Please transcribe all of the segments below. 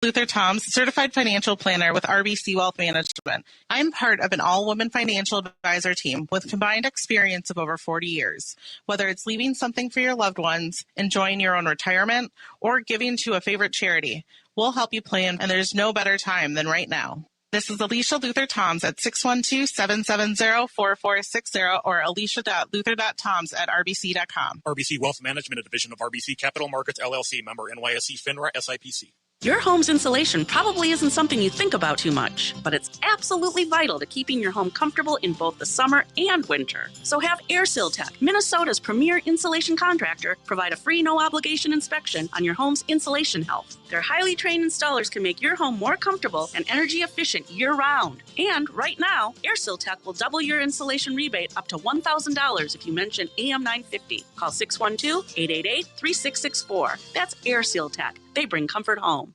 Luther Toms, certified financial planner with RBC Wealth Management. I'm part of an all-woman financial advisor team with combined experience of over 40 years. Whether it's leaving something for your loved ones, enjoying your own retirement, or giving to a favorite charity, we'll help you plan, and there's no better time than right now. This is Alicia Luther Toms at 612-770-4460 or alicia.luther.toms@rbc.com. RBC Wealth Management, a division of RBC Capital Markets, LLC, member NYSE FINRA SIPC. Your home's insulation probably isn't something you think about too much, but it's absolutely vital to keeping your home comfortable in both the summer and winter. So have AirSeal Tech, Minnesota's premier insulation contractor, provide a free no-obligation inspection on your home's insulation health. Their highly trained installers can make your home more comfortable and energy efficient year-round. And right now, AirSeal Tech will double your insulation rebate up to $1,000 if you mention AM 950. Call 612-888-3664. That's AirSeal Tech. They bring comfort home.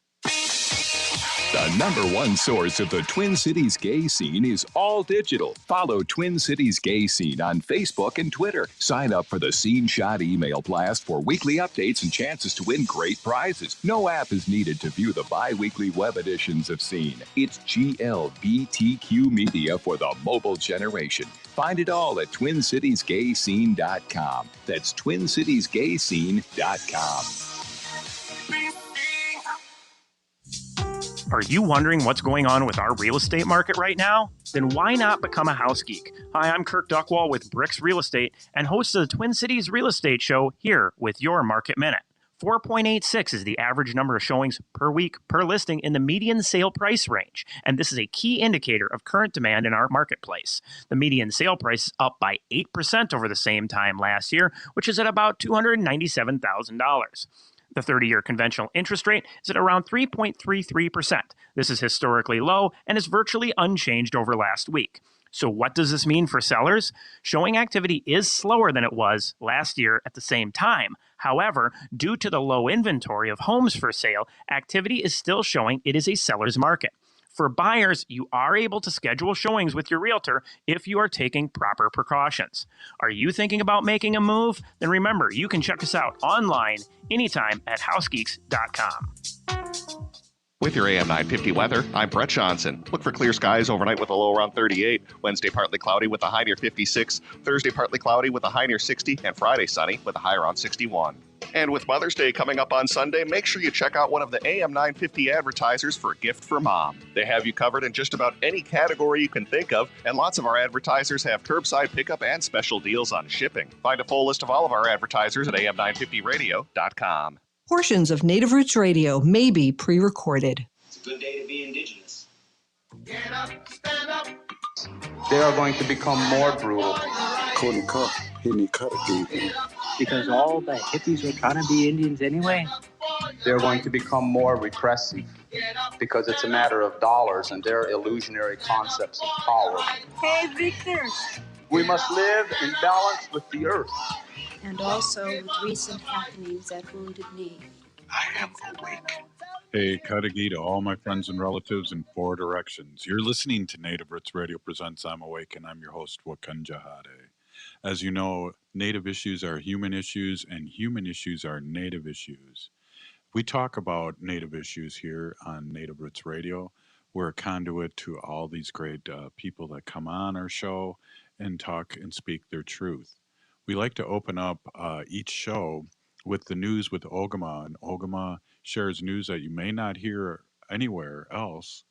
The #1 source of the Twin Cities gay scene is all digital. Follow Twin Cities Gay Scene on Facebook and Twitter. Sign up for the Scene Shot email blast for weekly updates and chances to win great prizes. No app is needed to view the bi-weekly web editions of Scene. It's GLBTQ media for the mobile generation. Find it all at TwinCitiesGayScene.com. That's TwinCitiesGayScene.com. Are you wondering what's going on with our real estate market right now? Then why not become a house geek? Hi, I'm Kirk Duckwall with Bricks Real Estate and host of the Twin Cities Real Estate Show here with your Market Minute. 4.86 is the average number of showings per week per listing in the median sale price range, and this is a key indicator of current demand in our marketplace. The median sale price is up by 8% over the same time last year, which is at about $297,000. The 30-year conventional interest rate is at around 3.33%. This is historically low and is virtually unchanged over last week. So what does this mean for sellers? Showing activity is slower than it was last year at the same time. However, due to the low inventory of homes for sale, activity is still showing it is a seller's market. For buyers, you are able to schedule showings with your realtor if you are taking proper precautions. Are you thinking about making a move? Then remember, you can check us out online anytime at housegeeks.com. With your AM 950 weather, I'm Brett Johnson. Look for clear skies overnight with a low around 38. Wednesday, partly cloudy with a high near 56. Thursday, partly cloudy with a high near 60. And Friday, sunny with a high around 61. And with Mother's Day coming up on Sunday, make sure you check out one of the AM 950 advertisers for a gift for mom. They have you covered in just about any category you can think of, and lots of our advertisers have curbside pickup and special deals on shipping. Find a full list of all of our advertisers at am950radio.com. Portions of Native Roots Radio may be pre-recorded. It's a good day to be indigenous. Get up, stand up. They are going to become more brutal. Couldn't cut, any cut again. Because all the hippies were trying to be Indians anyway. They're going to become more repressive because it's a matter of dollars and their illusionary concepts of power. Hey, Victor. We must live in balance with the earth. And also with recent happenings at Wounded Knee. I am awake. Hey, Kadagi to all my friends and relatives in 4 directions. You're listening to Native Roots Radio Presents I'm Awake, and I'm your host, Wakanja. As you know, Native issues are human issues, and human issues are Native issues. We talk about Native issues here on Native Roots Radio. We're a conduit to all these great people that come on our show and talk and speak their truth. We like to open up each show with the news with Ogama, and Ogama shares news that you may not hear anywhere else,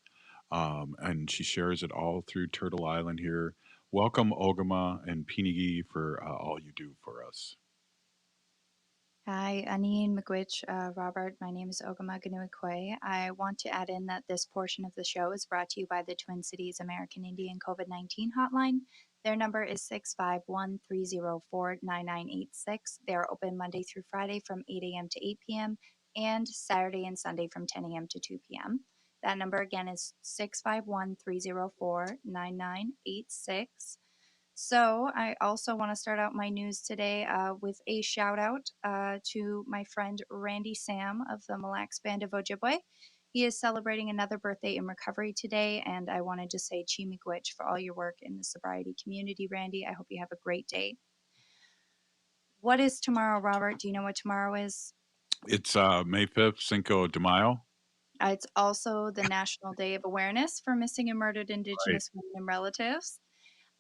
and she shares it all through Turtle Island here. Welcome, Ogama and Pinigi, for all you do for us. Hi, Anine, Miigwech, Robert. My name is Ogama Ganuikwe. I want to add in that this portion of the show is brought to you by the Twin Cities American Indian COVID-19 hotline. Their number is 651-304-9986. They are open Monday through Friday from 8 a.m. to 8 p.m. and Saturday and Sunday from 10 a.m. to 2 p.m. That number again is 651-304-9986. So I also want to start out my news today with a shout out to my friend Randy Sam of the Mille Lacs Band of Ojibwe. He is celebrating another birthday in recovery today, and I wanted to say Chi Miigwech for all your work in the sobriety community, Randy. I hope you have a great day. What is tomorrow, Robert? Do you know what tomorrow is? It's May 5th, Cinco de Mayo. It's also the National Day of Awareness for Missing and Murdered Indigenous Women and Relatives.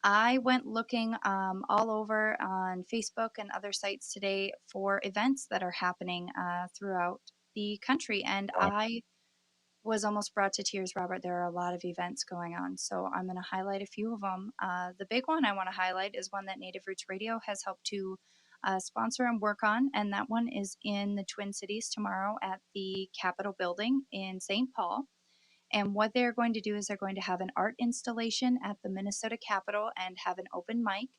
I went looking all over on Facebook and other sites today for events that are happening throughout the country, and I was almost brought to tears, Robert. There are a lot of events going on, so I'm going to highlight a few of them. The big one I want to highlight is one that Native Roots Radio has helped to sponsor and work on, and that one is in the Twin Cities tomorrow at the Capitol Building in St. Paul. And what they're going to do is they're going to have an art installation at the Minnesota Capitol and have an open mic.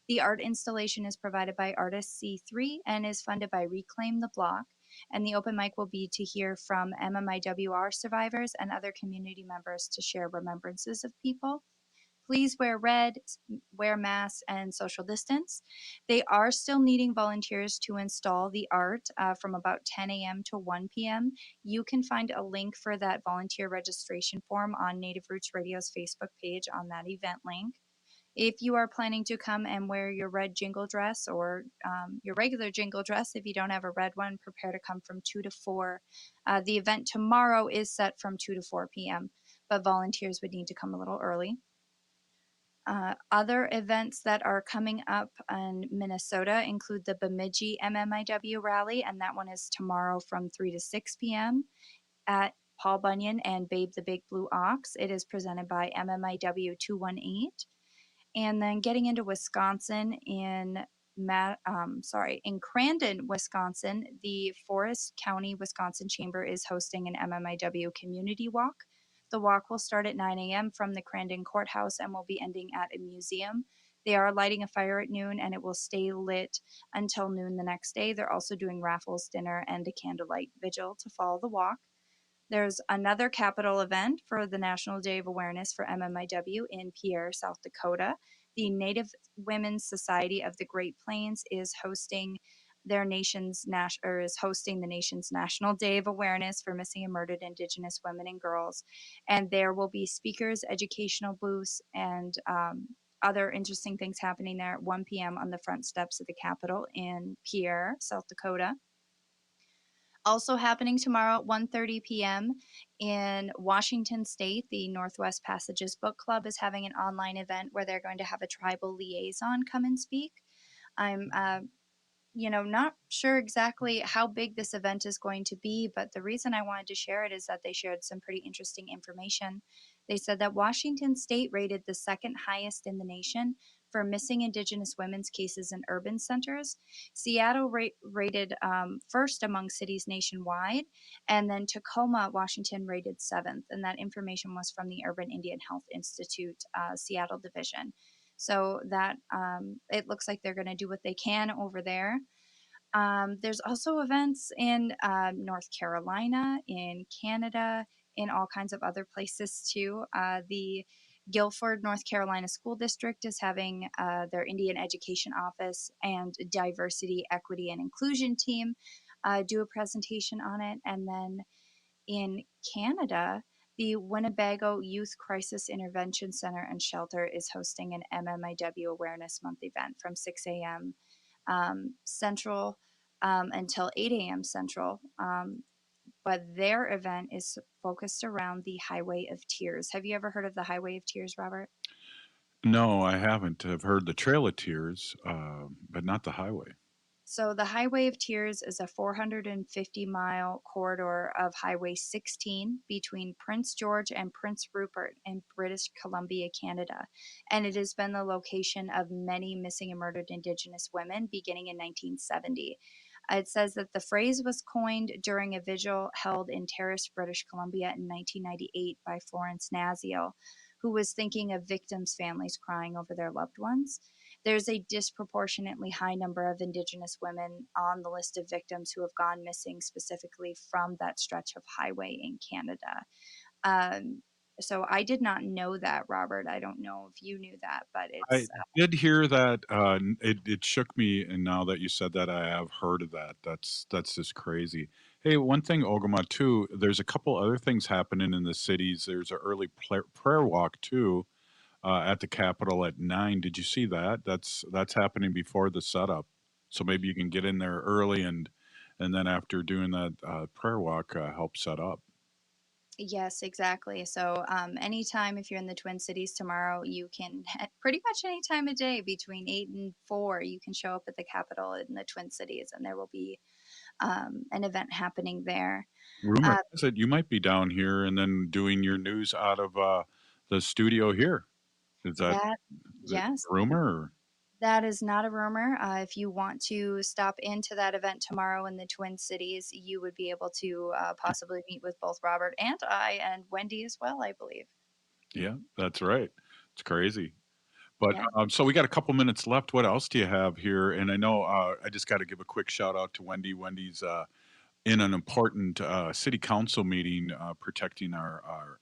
The art installation is provided by Artist C3 and is funded by Reclaim the Block. And the open mic will be to hear from MMIW-R survivors and other community members to share remembrances of people. Please wear red, wear masks, and social distance. They are still needing volunteers to install the art from about 10 a.m. to 1 p.m. You can find a link for that volunteer registration form on Native Roots Radio's Facebook page on that event link. If you are planning to come and wear your red jingle dress or your regular jingle dress, if you don't have a red one, prepare to come from 2 to 4. The event tomorrow is set from 2 to 4 p.m., but volunteers would need to come a little early. Other events that are coming up in Minnesota include the Bimi'ji MMIW rally, and that one is tomorrow from 3 to 6 p.m. at Paul Bunyan and Babe the Big Blue Ox. It is presented by MMIW 218. And then getting into Wisconsin in Crandon, Wisconsin, the Forest County, Wisconsin Chamber is hosting an MMIW community walk. The walk will start at 9 a.m. from the Crandon Courthouse and will be ending at a museum. They are lighting a fire at noon and it will stay lit until noon the next day. They're also doing raffles, dinner, and a candlelight vigil to follow the walk. There's another capital event for the National Day of Awareness for MMIW in Pierre, South Dakota. The Native Women's Society of the Great Plains is hosting the nation's National Day of Awareness for Missing and Murdered Indigenous Women and Girls. And there will be speakers, educational booths, and other interesting things happening there at 1 p.m. on the front steps of the Capitol in Pierre, South Dakota. Also happening tomorrow at 1:30 p.m. in Washington State, the Northwest Passages Book Club is having an online event where they're going to have a tribal liaison come and speak. I'm not sure exactly how big this event is going to be, but the reason I wanted to share it is that they shared some pretty interesting information. They said that Washington State rated the second highest in the nation for missing Indigenous women's cases in urban centers. Seattle rated first among cities nationwide, and then Tacoma, Washington rated 7th, and that information was from the Urban Indian Health Institute Seattle division. So that it looks like they're going to do what they can over there. There's also events in North Carolina, in Canada, in all kinds of other places too. The Guilford, North Carolina School District is having their Indian Education Office and Diversity, Equity, and Inclusion team do a presentation on it. And then in Canada, the Winnebago Youth Crisis Intervention Center and Shelter is hosting an MMIW Awareness Month event from 6 a.m. Central until 8 a.m. Central. But their event is focused around the Highway of Tears. Have you ever heard of the Highway of Tears, Robert? No, I haven't. I've heard the Trail of Tears, but not the highway. So the Highway of Tears is a 450-mile corridor of Highway 16 between Prince George and Prince Rupert in British Columbia, Canada. And it has been the location of many missing and murdered Indigenous women beginning in 1970. It says that the phrase was coined during a vigil held in Terrace, British Columbia in 1998 by Florence Nazio, who was thinking of victims' families crying over their loved ones. There's a disproportionately high number of Indigenous women on the list of victims who have gone missing specifically from that stretch of highway in Canada. So I did not know that, Robert. I don't know if you knew that, but I it's did hear that. It shook me, and now that you said that, I have heard of that. That's just crazy. Hey, one thing, Ogama, too. There's a couple other things happening in the cities. There's an early prayer walk too at the Capitol at 9. Did you see that? That's happening before the setup, so maybe you can get in there early and then after doing that prayer walk, help set up. Yes, exactly. So anytime if you're in the Twin Cities tomorrow, you can pretty much any time of day between 8 and 4, you can show up at the Capitol in the Twin Cities, and there will be an event happening there. Rumor has it you might be down here and then doing your news out of the studio here. Is that the Yes, rumor? Or? that is not a rumor. If you want to stop into that event tomorrow in the Twin Cities, you would be able to possibly meet with both Robert and I and Wendy as well, I believe. Yeah, that's right. It's crazy. But Yeah. so we got a couple minutes left. What else do you have here? And I know I just got to give a quick shout out to Wendy. Wendy's in an important city council meeting protecting our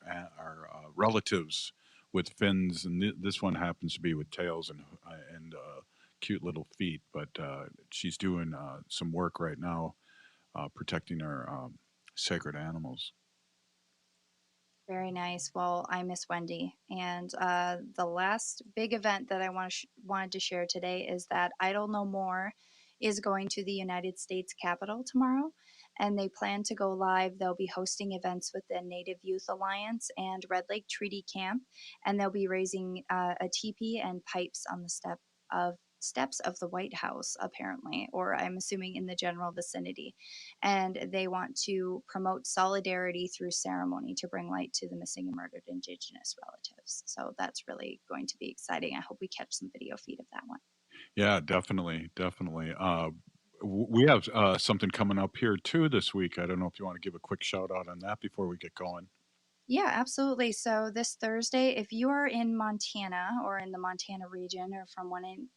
relatives with fins, and this one happens to be with tails and cute little feet. But she's doing some work right now protecting our sacred animals. Very nice. Well, I miss Wendy. And the last big event that I wanted to share today is that Idle No More is going to the United States Capitol tomorrow, and they plan to go live. They'll be hosting events with the Native Youth Alliance and Red Lake Treaty Camp, and they'll be raising a teepee and pipes on the steps of the White House, apparently, or I'm assuming in the general vicinity. And they want to promote solidarity through ceremony to bring light to the missing and murdered Indigenous relatives. So that's really going to be exciting. I hope we catch some video feed of that one. Yeah, definitely. We have something coming up here too this week. I don't know if you want to give a quick shout out on that before we get going. Yeah, absolutely. So this Thursday, if you are in Montana or in the Montana region or from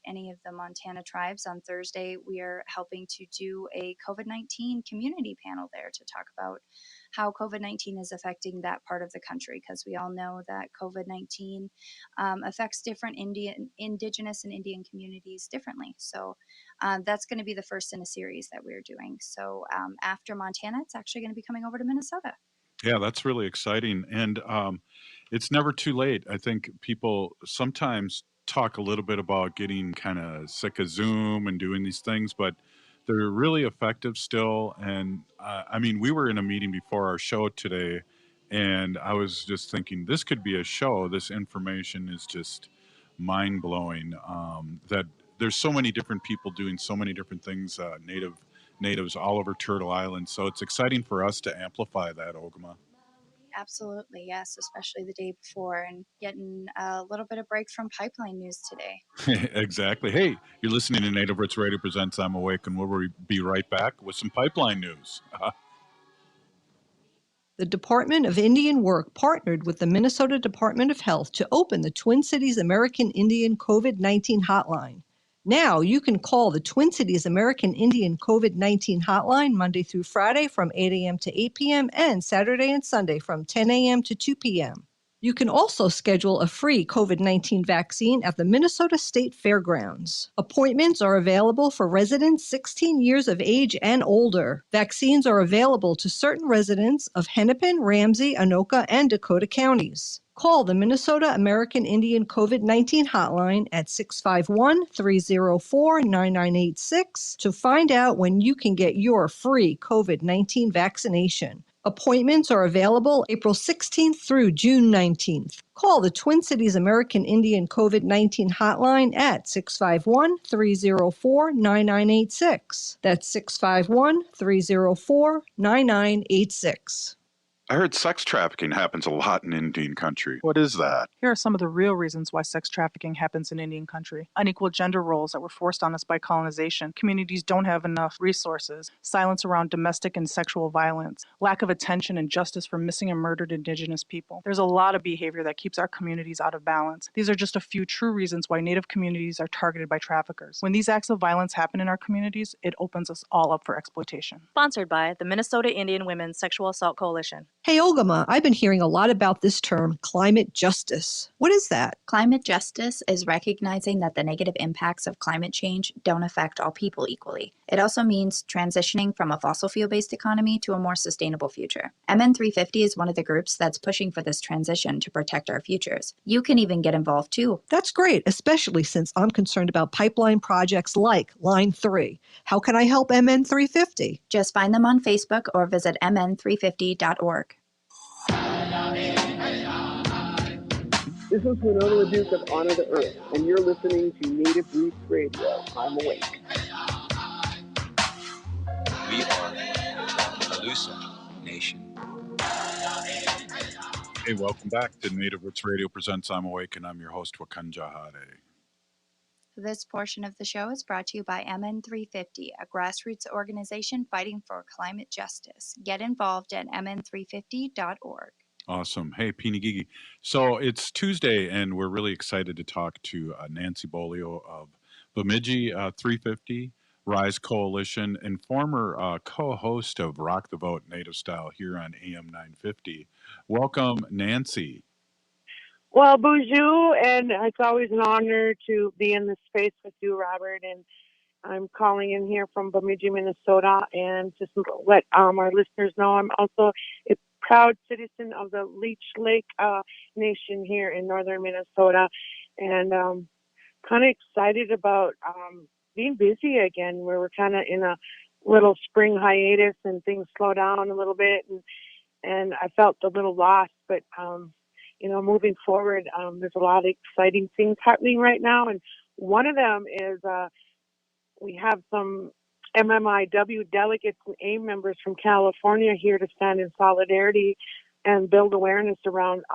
any of the Montana tribes, on Thursday, we are helping to do a COVID-19 community panel there to talk about how COVID-19 is affecting that part of the country, because we all know that COVID-19 affects different Indigenous and Indian communities differently. So that's going to be the first in a series that we're doing. So after Montana, it's actually going to be coming over to Minnesota. Yeah, that's really exciting. And it's never too late. I think people sometimes talk a little bit about getting kind of sick of Zoom and doing these things, but they're really effective still. And I mean, we were in a meeting before our show today, and I was just thinking this could be a show. This information is just mind blowing. That there's so many different people doing so many different things, natives all over Turtle Island. So it's exciting for us to amplify that, Ogama. Absolutely, yes, especially the day before, and getting a little bit of break from pipeline news today. Exactly. Hey, you're listening to Native Roots Radio Presents I'm Awake, and we'll be right back with some pipeline news. The Department of Indian Work partnered with the Minnesota Department of Health to open the Twin Cities American Indian COVID-19 hotline. Now you can call the Twin Cities American Indian COVID-19 hotline Monday through Friday from 8 a.m. to 8 p.m. and Saturday and Sunday from 10 a.m. to 2 p.m. You can also schedule a free COVID-19 vaccine at the Minnesota State Fairgrounds. Appointments are available for residents 16 years of age and older. Vaccines are available to certain residents of Hennepin, Ramsey, Anoka, and Dakota counties. Call the Minnesota American Indian COVID-19 hotline at 651-304-9986 to find out when you can get your free COVID-19 vaccination. Appointments are available April 16th through June 19th. Call the Twin Cities American Indian COVID-19 hotline at 651-304-9986. That's 651-304-9986. I heard sex trafficking happens a lot in Indian country. What is that? Here are some of the real reasons why sex trafficking happens in Indian country. Unequal gender roles that were forced on us by colonization. Communities don't have enough resources. Silence around domestic and sexual violence. Lack of attention and justice for missing and murdered Indigenous people. There's a lot of behavior that keeps our communities out of balance. These are just a few true reasons why Native communities are targeted by traffickers. When these acts of violence happen in our communities, it opens us all up for exploitation. Sponsored by the Minnesota Indian Women's Sexual Assault Coalition. Hey, Ogama, I've been hearing a lot about this term, climate justice. What is that? Climate justice is recognizing that the negative impacts of climate change don't affect all people equally. It also means transitioning from a fossil fuel-based economy to a more sustainable future. MN350 is one of the groups that's pushing for this transition to protect our futures. You can even get involved too. That's great, especially since I'm concerned about pipeline projects like Line 3. How can I help MN350? Just find them on Facebook or visit mn350.org. This is Winona LaDuke of Honor the Earth, and you're listening to Native Roots Radio. I'm awake. We are Calusa Nation. Hey, welcome back to Native Roots Radio presents I'm Awake, and I'm your host, Wakanja Hade. This portion of the show is brought to you by MN350, a grassroots organization fighting for climate justice. Get involved at mn350.org. Awesome. Hey, Pinigigi. So it's Tuesday, and we're really excited to talk to Nancy Beaulieu of Bimi'ji 350, Rise Coalition, and former co-host of Rock the Vote Native Style here on AM 950. Welcome, Nancy. Well, bonjour, and it's always an honor to be in this space with you, Robert. And I'm calling in here from Bemidji, Minnesota, and just let our listeners know I'm also a proud citizen of the Leech Lake Nation here in northern Minnesota, and kind of excited about being busy again. Where we're kind of in a little spring hiatus, and things slow down a little bit, and I felt a little lost, but moving forward, there's a lot of exciting things happening right now, and one of them is we have some MMIW delegates and AIM members from California here to stand in solidarity and build awareness around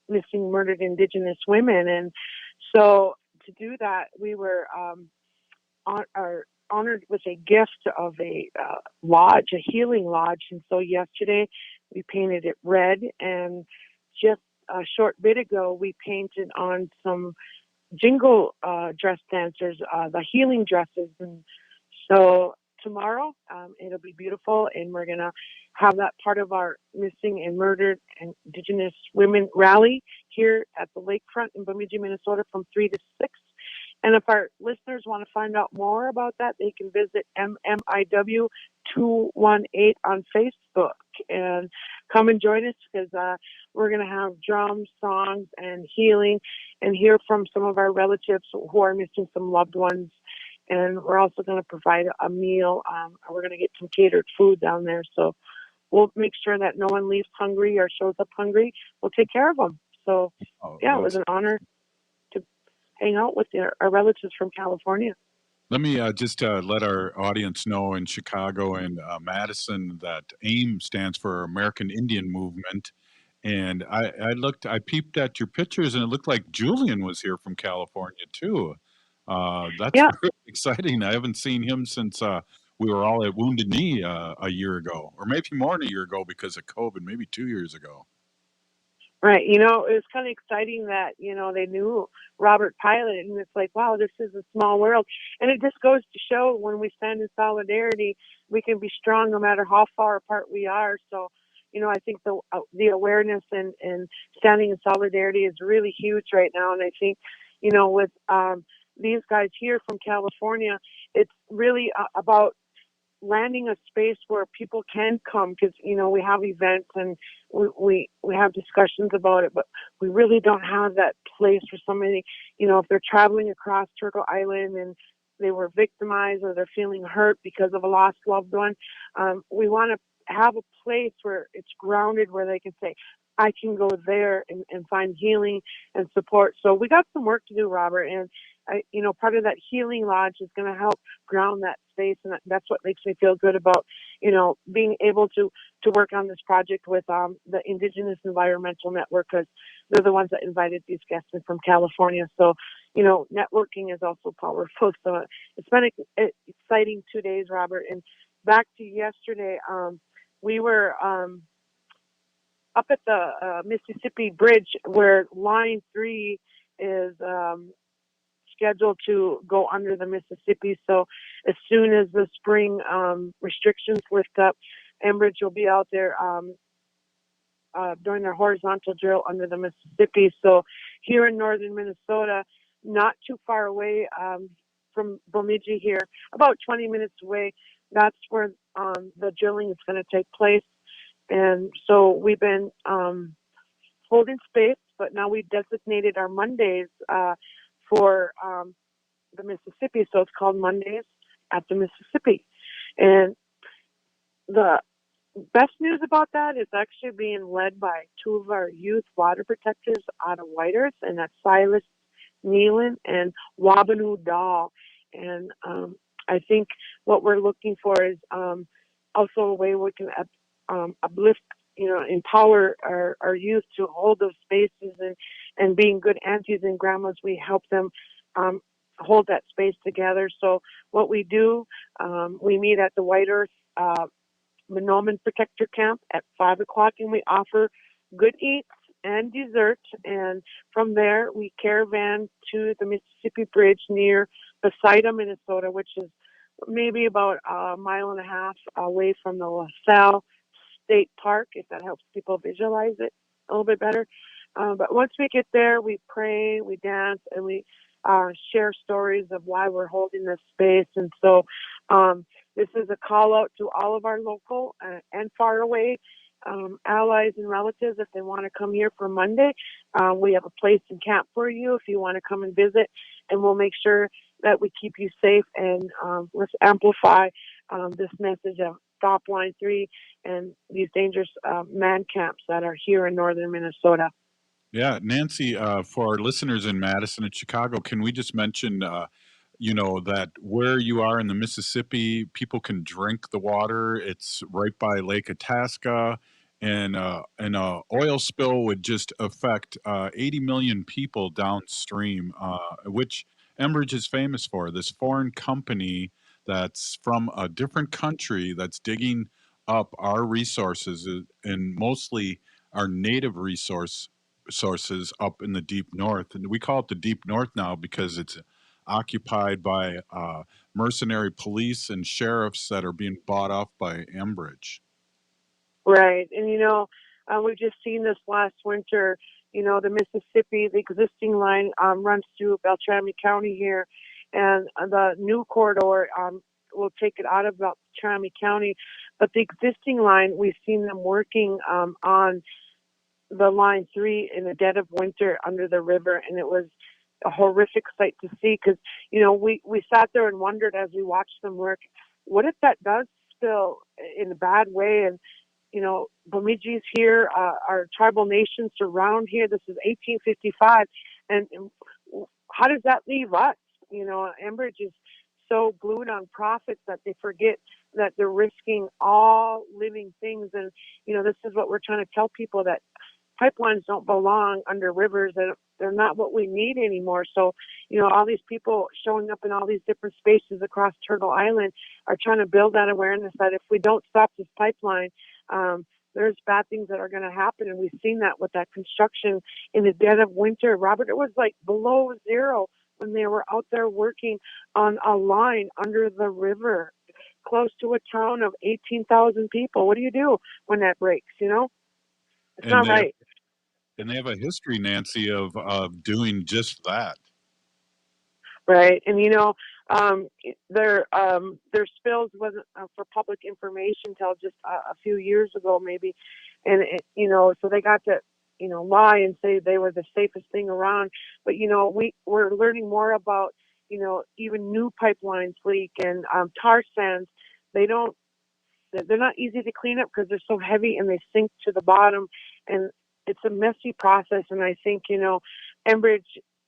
missing, murdered Indigenous women. And so to do that, we were honored with a gift of a lodge, a healing lodge. And so yesterday we painted it red, and just a short bit ago we painted on some jingle dress dancers, the healing dresses. And so tomorrow it'll be beautiful, and we're going to have that part of our missing and murdered Indigenous women rally here at the lakefront in Bemidji, Minnesota from 3 to 6. And if our listeners want to find out more about that, they can visit MMIW-218 on Facebook and come and join us, because we're going to have drums, songs, and healing, and hear from some of our relatives who are missing some loved ones. And we're also going to provide a meal. We're going to get some catered food down there. So we'll make sure that no one leaves hungry or shows up hungry. We'll take care of them. So, it was an honor to hang out with our relatives from California. Let me just let our audience know in Chicago and Madison that AIM stands for American Indian Movement. And I peeped at your pictures, and it looked like Julian was here from California too. That's really exciting. I haven't seen him since we were all at Wounded Knee a year ago, or maybe more than a year ago because of COVID, maybe 2 years ago. Right. It was kind of exciting that, they knew Robert Pilot, and it's like, wow, this is a small world. And it just goes to show when we stand in solidarity, we can be strong no matter how far apart we are. So, I think the awareness and standing in solidarity is really huge right now. And I think, with these guys here from California, it's really about landing a space where people can come, because we have events and we have discussions about it, but we really don't have that place for somebody, if they're traveling across Turtle Island and they were victimized or they're feeling hurt because of a lost loved one. We want to have a place where it's grounded, where they can say, I can go there and find healing and support. So we got some work to do, Robert, and part of that healing lodge is going to help ground that space, and that's what makes me feel good about, being able to work on this project with the Indigenous Environmental Network, because they're the ones that invited these guests in from California. So, networking is also powerful. So it's been an exciting 2 days, Robert. And back to yesterday, we were up at the Mississippi Bridge, where Line 3 is scheduled to go under the Mississippi. So as soon as the spring restrictions lift up, Enbridge will be out there doing their horizontal drill under the Mississippi. So here in northern Minnesota, not too far away from Bemidji here, about 20 minutes away, that's where the drilling is going to take place. And so we've been holding space, but now we've designated our Mondays for the Mississippi. So it's called Mondays at the Mississippi. And the best news about that is actually being led by two of our youth water protectors out of White Earth, and that's Silas Nealon and Wabanu Dahl. And I think what we're looking for is also a way we can uplift, empower our youth to hold those spaces, and being good aunties and grandmas, we help them hold that space together. So what we do, we meet at the White Earth Monoman Protector Camp at 5 o'clock, and we offer good eats and dessert. And from there, we caravan to the Mississippi Bridge near Poseida, Minnesota, which is maybe about a mile and a half away from the LaSalle State Park, if that helps people visualize it a little bit better. But once we get there, we pray, we dance, and we share stories of why we're holding this space. And so this is a call out to all of our local and far away allies and relatives. If they want to come here for Monday, we have a place in camp for you if you want to come and visit, and we'll make sure that we keep you safe. And let's amplify this message of Stop Line 3 and these dangerous man camps that are here in northern Minnesota. Yeah, Nancy, for our listeners in Madison and Chicago, can we just mention, that where you are in the Mississippi, people can drink the water. It's right by Lake Itasca, and an oil spill would just affect 80 million people downstream, which Enbridge is famous for. This foreign company that's from a different country that's digging up our resources and mostly our native sources up in the deep north. And we call it the deep north now because it's occupied by mercenary police and sheriffs that are being bought off by Enbridge. Right. And, we've just seen this last winter, the Mississippi, the existing line runs through Beltrami County here, and the new corridor will take it out of Beltrami County. But the existing line, we've seen them working on the Line 3 in the dead of winter under the river, and it was a horrific sight to see because, we sat there and wondered as we watched them work, what if that does spill in a bad way? And, Bimi'ji's here, our tribal nations surround here. This is 1855. And how does that leave us? Enbridge is so glued on profits that they forget that they're risking all living things. And, this is what we're trying to tell people, that pipelines don't belong under rivers. They're not what we need anymore. So, all these people showing up in all these different spaces across Turtle Island are trying to build that awareness that if we don't stop this pipeline, there's bad things that are going to happen. And we've seen that with that construction in the dead of winter. Robert, it was like below zero when they were out there working on a line under the river, close to a town of 18,000 people. What do you do when that breaks? It's not right. And they have a history, Nancy, of doing just that. Right. And, their spills wasn't for public information until just a few years ago, maybe. And, so they got to, lie and say they were the safest thing around. But, we're learning more about, even new pipelines leak and tar sands. They're not easy to clean up because they're so heavy and they sink to the bottom. And it's a messy process. And I think, Enbridge,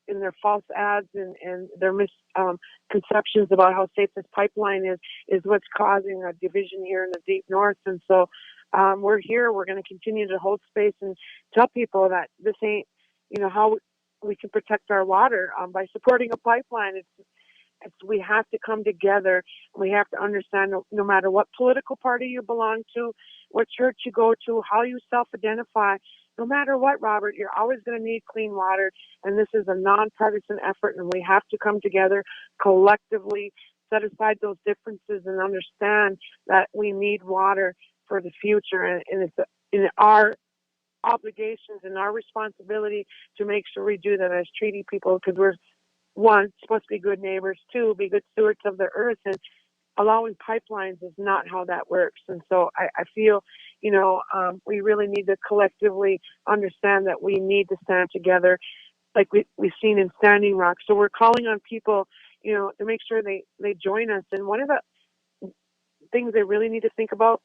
in their false ads and their misconceptions about how safe this pipeline is what's causing a division here in the deep north. And so we're here. We're going to continue to hold space and tell people that this ain't, how we can protect our water by supporting a pipeline. We have to come together. We have to understand no matter what political party you belong to, what church you go to, how you self-identify, no matter what, Robert, you're always going to need clean water. And this is a nonpartisan effort, and we have to come together collectively, set aside those differences, and understand that we need water for the future. And it's in our obligations and our responsibility to make sure we do that as treaty people, because we're, one, supposed to be good neighbors, two, be good stewards of the earth, and allowing pipelines is not how that works. And so I feel, we really need to collectively understand that we need to stand together like we've seen in Standing Rock. So we're calling on people, to make sure they join us. And one of the things they really need to think about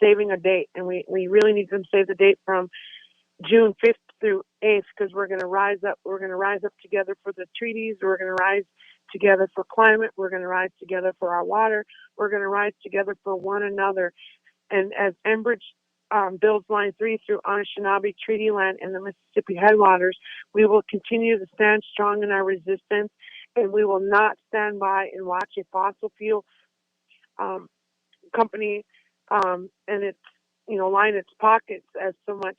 saving a date, and we really need them to save the date from June 5th through 8th, because we're going to rise up. We're going to rise up together for the treaties. We're going to rise together for climate. We're going to rise together for our water. We're going to rise together for one another. And as Enbridge builds Line 3 through Anishinaabe Treaty Land and the Mississippi headwaters, we will continue to stand strong in our resistance, and we will not stand by and watch a fossil fuel company and its, line its pockets as so much,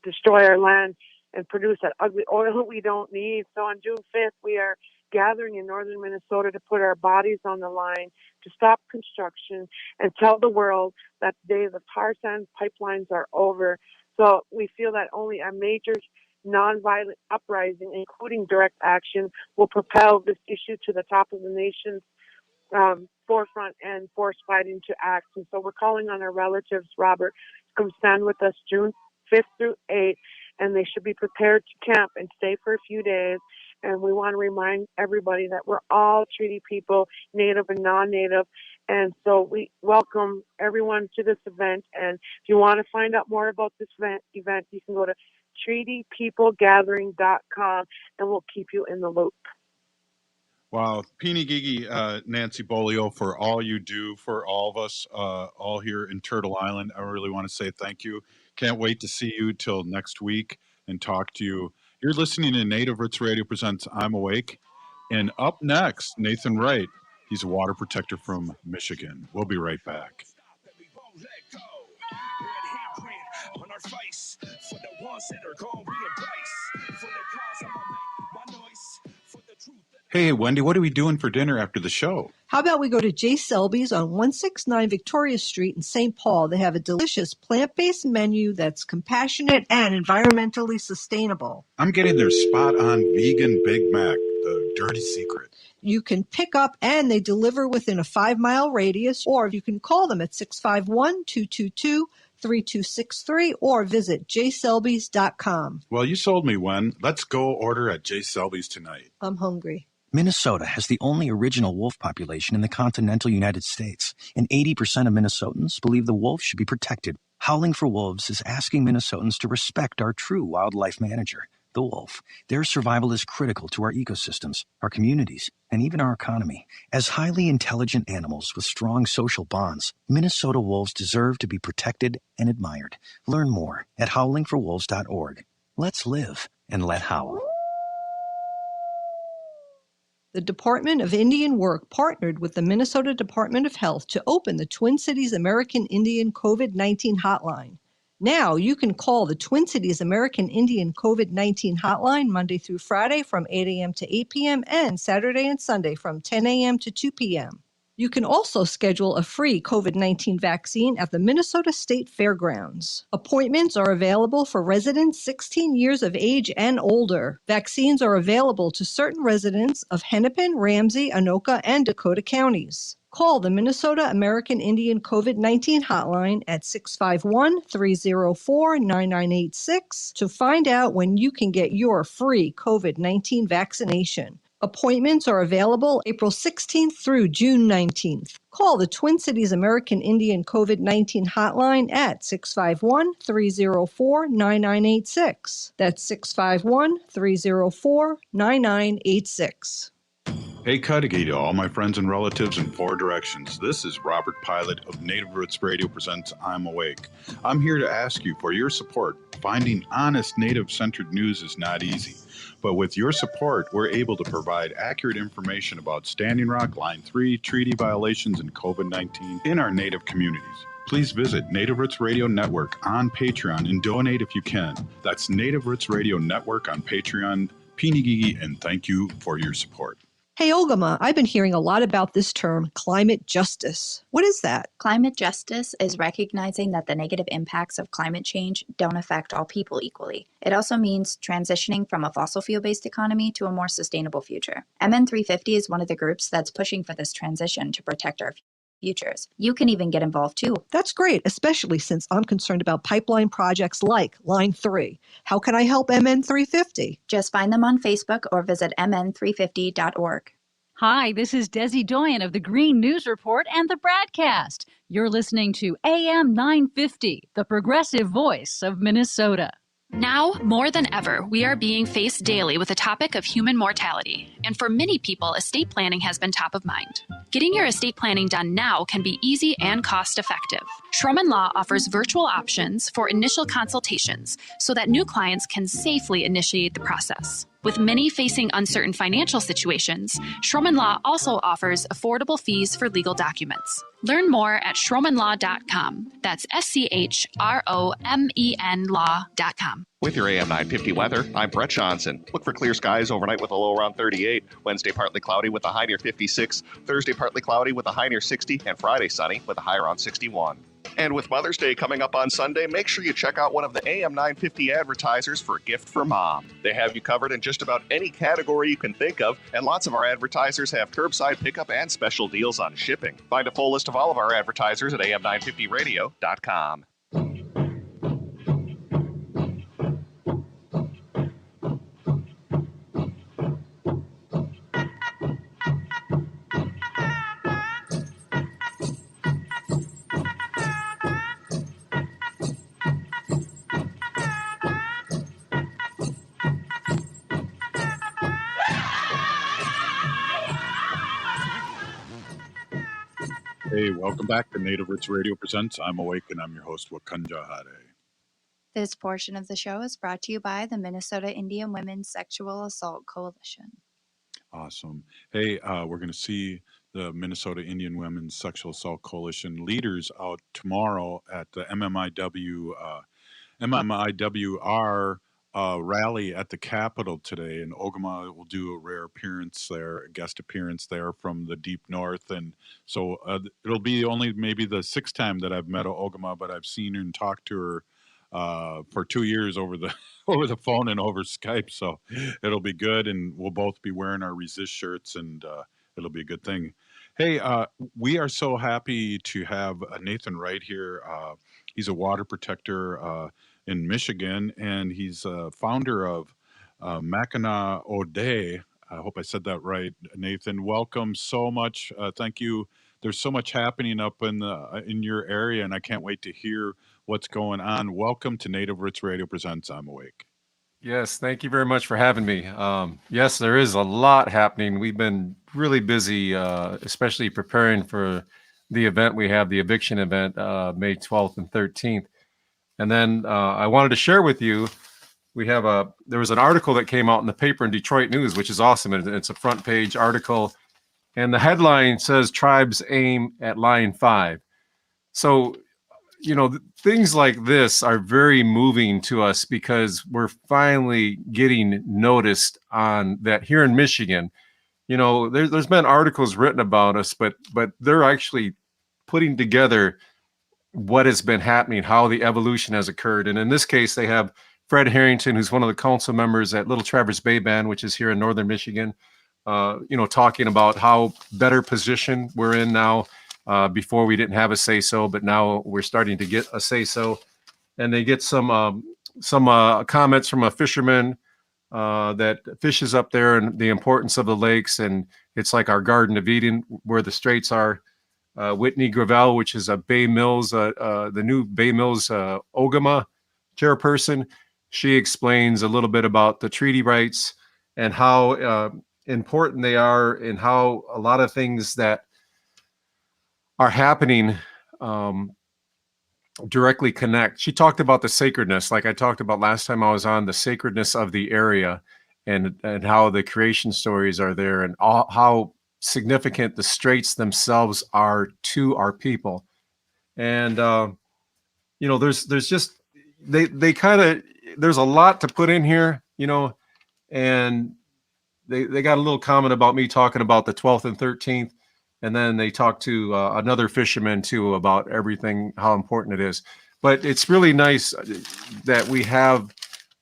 destroy our land and produce that ugly oil we don't need. So on June 5th, we are gathering in northern Minnesota to put our bodies on the line, to stop construction, and tell the world that the days of tar sands pipelines are over. So we feel that only a major nonviolent uprising, including direct action, will propel this issue to the top of the nation's forefront and force fighting to act. And so we're calling on our relatives, Robert, to come stand with us June 5th through 8th, and they should be prepared to camp and stay for a few days. And we want to remind everybody that we're all treaty people, Native and non-Native. And so we welcome everyone to this event. And if you want to find out more about this event, you can go to treatypeoplegathering.com, and we'll keep you in the loop. Wow. Pinigigi, Nancy Beaulieu, for all you do for all of us, all here in Turtle Island. I really want to say thank you. Can't wait to see you till next week and talk to you. You're listening to Native Roots Radio Presents I'm Awake. And up next, Nathan Wright. He's a water protector from Michigan. We'll be right back. On our face for the ones that are gone, we embrace for the cause of my noise for the truth. Hey, Wendy, what are we doing for dinner after the show? How about we go to J. Selby's on 169 Victoria Street in St. Paul? They have a delicious plant-based menu that's compassionate and environmentally sustainable. I'm getting their spot-on vegan Big Mac, the dirty secret. You can pick up and they deliver within a 5-mile radius, or you can call them at 651-222-3263 or visit jselbys.com. Well, you sold me, Wen. Let's go order at J. Selby's tonight. I'm hungry. Minnesota has the only original wolf population in the continental United States, and 80% of Minnesotans believe the wolf should be protected. Howling for Wolves is asking Minnesotans to respect our true wildlife manager, the wolf. Their survival is critical to our ecosystems, our communities, and even our economy. As highly intelligent animals with strong social bonds, Minnesota wolves deserve to be protected and admired. Learn more at howlingforwolves.org. Let's live and let howl. The Department of Indian Work partnered with the Minnesota Department of Health to open the Twin Cities American Indian COVID-19 hotline. Now you can call the Twin Cities American Indian COVID-19 hotline Monday through Friday from 8 a.m. to 8 p.m. and Saturday and Sunday from 10 a.m. to 2 p.m. You can also schedule a free COVID-19 vaccine at the Minnesota State Fairgrounds. Appointments are available for residents 16 years of age and older. Vaccines are available to certain residents of Hennepin, Ramsey, Anoka, and Dakota counties. Call the Minnesota American Indian COVID-19 hotline at 651-304-9986 to find out when you can get your free COVID-19 vaccination. Appointments are available April 16th through June 19th. Call the Twin Cities American Indian COVID-19 hotline at 651-304-9986. That's 651-304-9986. Hey, Cudahy to all my friends and relatives in 4 directions. This is Robert Pilot of Native Roots Radio Presents I'm Awake. I'm here to ask you for your support. Finding honest Native-centered news is not easy. But with your support, we're able to provide accurate information about Standing Rock, Line 3, treaty violations, and COVID-19 in our Native communities. Please visit Native Roots Radio Network on Patreon and donate if you can. That's Native Roots Radio Network on Patreon. Pinigigi, and thank you for your support. Hey, Ogama, I've been hearing a lot about this term, climate justice. What is that? Climate justice is recognizing that the negative impacts of climate change don't affect all people equally. It also means transitioning from a fossil fuel-based economy to a more sustainable future. MN350 is one of the groups that's pushing for this transition to protect our futures. You can even get involved too. That's great, especially since I'm concerned about pipeline projects like Line 3. How can I help MN350? Just find them on Facebook or visit mn350.org. Hi, this is Desi Doyen of the Green News Report and the Bradcast. You're listening to AM 950, the progressive voice of Minnesota. Now, more than ever, we are being faced daily with the topic of human mortality. And for many people, estate planning has been top of mind. Getting your estate planning done now can be easy and cost-effective. Schroman Law offers virtual options for initial consultations so that new clients can safely initiate the process. With many facing uncertain financial situations, Schroman Law also offers affordable fees for legal documents. Learn more at schromanlaw.com. That's SCHROMEN law.com. With your AM 950 weather, I'm Brett Johnson. Look for clear skies overnight with a low around 38. Wednesday, partly cloudy with a high near 56. Thursday, partly cloudy with a high near 60. And Friday, sunny with a high around 61. And with Mother's Day coming up on Sunday, make sure you check out one of the AM 950 advertisers for a gift for mom. They have you covered in just about any category you can think of, and lots of our advertisers have curbside pickup and special deals on shipping. Find a full list of all of our advertisers at am950radio.com. Hey, welcome back to Native Roots Radio Presents I'm Awake, and I'm your host, Wakanja Hade. This portion of the show is brought to you by the Minnesota Indian Women's Sexual Assault Coalition. Awesome. Hey, we're going to see the Minnesota Indian Women's Sexual Assault Coalition leaders out tomorrow at the MMIW-R rally at the Capitol today, and Ogama will do a rare appearance there, a guest appearance there from the deep north. And so it'll be only maybe the sixth time that I've met Ogama, but I've seen her and talked to her for 2 years over the phone and over Skype. So it'll be good, and we'll both be wearing our Resist shirts, and it'll be a good thing. Hey, we are so happy to have Nathan Wright here. He's a water protector in Michigan, and he's founder of MackinawOde. I hope I said that right, Nathan. Welcome so much. Thank you. There's so much happening up in your area, and I can't wait to hear what's going on. Welcome to Native Roots Radio Presents I'm Awake. Yes, thank you very much for having me. Yes, there is a lot happening. We've been really busy, especially preparing for the event we have, the eviction event, May 12th and 13th. And then I wanted to share with you, there was an article that came out in the paper in Detroit News, which is awesome. And it's a front page article. And the headline says, "Tribes Aim at Line 5." So, things like this are very moving to us because we're finally getting noticed on that here in Michigan. There's been articles written about us, but they're actually putting together what has been happening, how the evolution has occurred. And in this case, they have Fred Harrington, who's one of the council members at Little Traverse Bay Band, which is here in northern Michigan, talking about how better position we're in now. Before we didn't have a say-so, but now we're starting to get a say-so. And they get some comments from a fisherman that fishes up there and the importance of the lakes. And it's like our Garden of Eden where the straits are. Whitney Gravel, which is a Bay Mills, the new Bay Mills Ogama chairperson. She explains a little bit about the treaty rights and how important they are and how a lot of things that are happening directly connect. She talked about the sacredness, like I talked about last time I was on, the sacredness of the area and how the creation stories are there and how significant the straits themselves are to our people. And there's just they kind of, there's a lot to put in here, and they got a little comment about me talking about the 12th and 13th, and then they talked to another fisherman too about everything, how important it is. But it's really nice that we have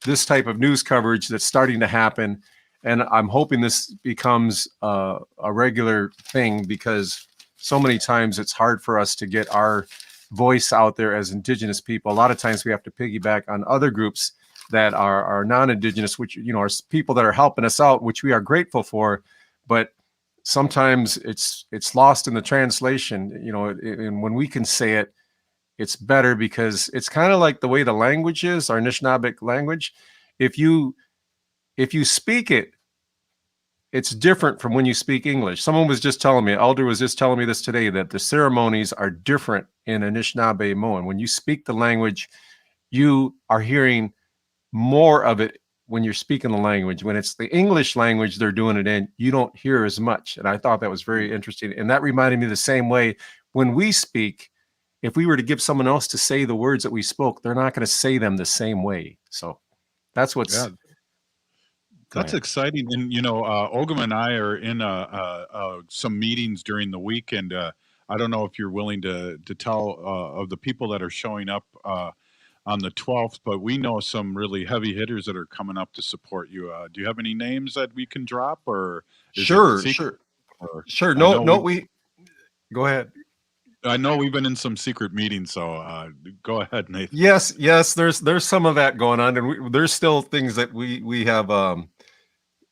this type of news coverage that's starting to happen. And I'm hoping this becomes a regular thing because so many times it's hard for us to get our voice out there as Indigenous people. A lot of times we have to piggyback on other groups that are non-Indigenous, which, are people that are helping us out, which we are grateful for. But sometimes it's lost in the translation, and when we can say it, it's better because it's kind of like the way the language is, our Anishinaabeg language. If you speak it, it's different from when you speak English. Someone was just telling me, Elder was just telling me this today, that the ceremonies are different in Anishinaabe-Moan. When you speak the language, you are hearing more of it when you're speaking the language. When it's the English language they're doing it in, you don't hear as much. And I thought that was very interesting. And that reminded me the same way when we speak, if we were to give someone else to say the words that we spoke, they're not going to say them the same way. So that's what's... Yeah. That's exciting. And, Ogum and I are in some meetings during the week. And I don't know if you're willing to tell of the people that are showing up on the 12th, but we know some really heavy hitters that are coming up to support you. Do you have any names that we can drop, or is Sure. No, we go ahead. I know we've been in some secret meetings, so go ahead, Nathan. Yes, there's some of that going on, and there's still things that we have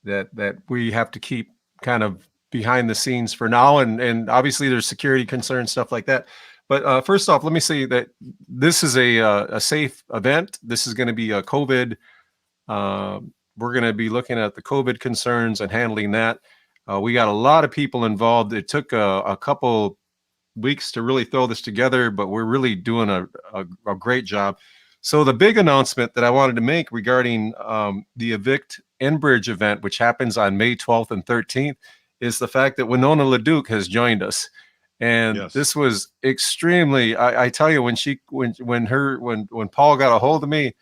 that we have to keep kind of behind the scenes for now, and obviously there's security concerns, stuff like that. But first off, let me say that this is a safe event. This is going to be a COVID. We're going to be looking at the COVID concerns and handling that. We got a lot of people involved. It took a couple weeks to really throw this together, but we're really doing a great job. So the big announcement that I wanted to make regarding the Evict Enbridge event, which happens on May 12th and 13th, is the fact that Winona LaDuke has joined us. And this was extremely, I tell you, when Paul got a hold of me,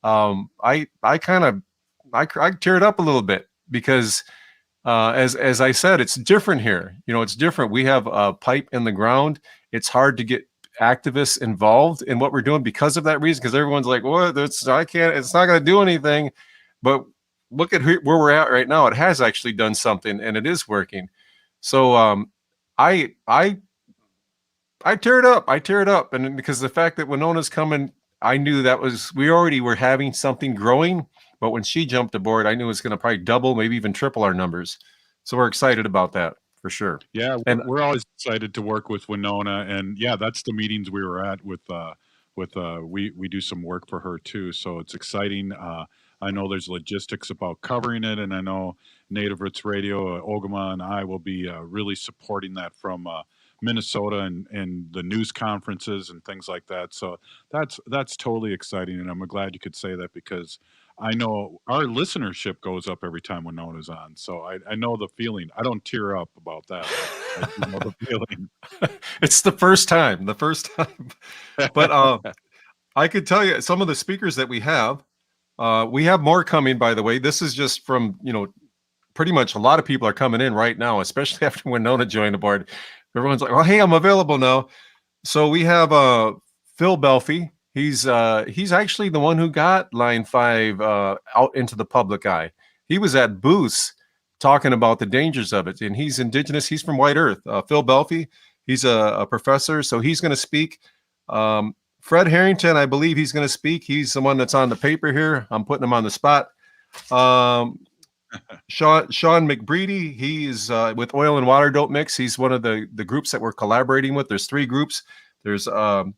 I teared up a little bit because as I said, it's different here. It's different. We have a pipe in the ground. It's hard to get activists involved in what we're doing because of that reason, because everyone's like, well, it's not going to do anything. But look at where we're at right now. It has actually done something, and it is working. So I tear it up. I tear it up. And because the fact that Winona's coming, I knew we already were having something growing, but when she jumped aboard, I knew it was going to probably double, maybe even triple our numbers. So we're excited about that for sure. Yeah. And we're always excited to work with Winona, and yeah, that's the meetings we were at with we do some work for her too. So it's exciting. I know there's logistics about covering it, and I know Native Roots Radio, Ogama and I will be really supporting that from Minnesota and the news conferences and things like that. So that's totally exciting, and I'm glad you could say that because I know our listenership goes up every time Winona's on. So I know the feeling. I don't tear up about that. I know the feeling. It's the first time. But I could tell you some of the speakers that we have. We have more coming, by the way. This is just from, pretty much a lot of people are coming in right now, especially after Winona joined the board. Everyone's like, well, hey, I'm available now. So we have Phil Belfie. He's actually the one who got Line 5 out into the public eye. He was at booths talking about the dangers of it, and he's Indigenous. He's from White Earth. Phil Belfie, he's a professor, so he's going to speak. Fred Harrington, I believe he's going to speak. He's the one that's on the paper here. I'm putting him on the spot. Sean McBreedy, he's with Oil and Water Dope Mix. He's one of the groups that we're collaborating with. There's 3 groups. There's the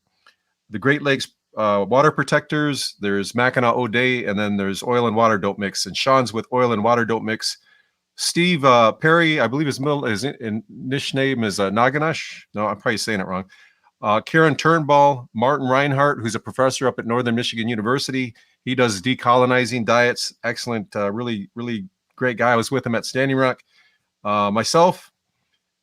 Great Lakes Water Protectors, there's MackinawOde, and then there's Oil and Water Dope Mix. And Sean's with Oil and Water Dope Mix. Steve Perry, I believe his niche name is Naganash. No, I'm probably saying it wrong. Karen Turnbull, Martin Reinhardt, who's a professor up at Northern Michigan University. He does decolonizing diets. Excellent, really, really great guy. I was with him at Standing Rock. Myself,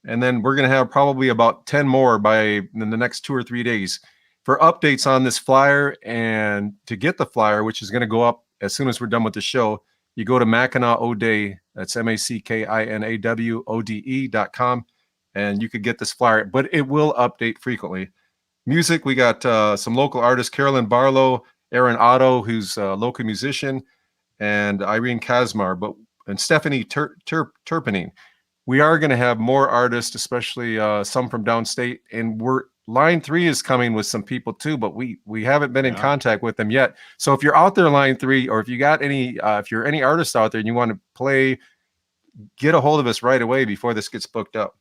and then we're going to have probably about 10 more in the next 2 or 3 days for updates on this flyer. And to get the flyer, which is going to go up as soon as we're done with the show, you go to MackinawOde, that's MackinawOde.com, and you could get this flyer, but it will update frequently. Music, we got some local artists, Carolyn Barlow, Aaron Otto, who's a local musician, and Irene Kazmar, and Stephanie Turpinning. We are going to have more artists, especially some from downstate, and Line 3 is coming with some people too, but we haven't been in contact with them yet. So if you're out there, Line 3, or if you got any, if you're any artist out there and you want to play, get a hold of us right away before this gets booked up.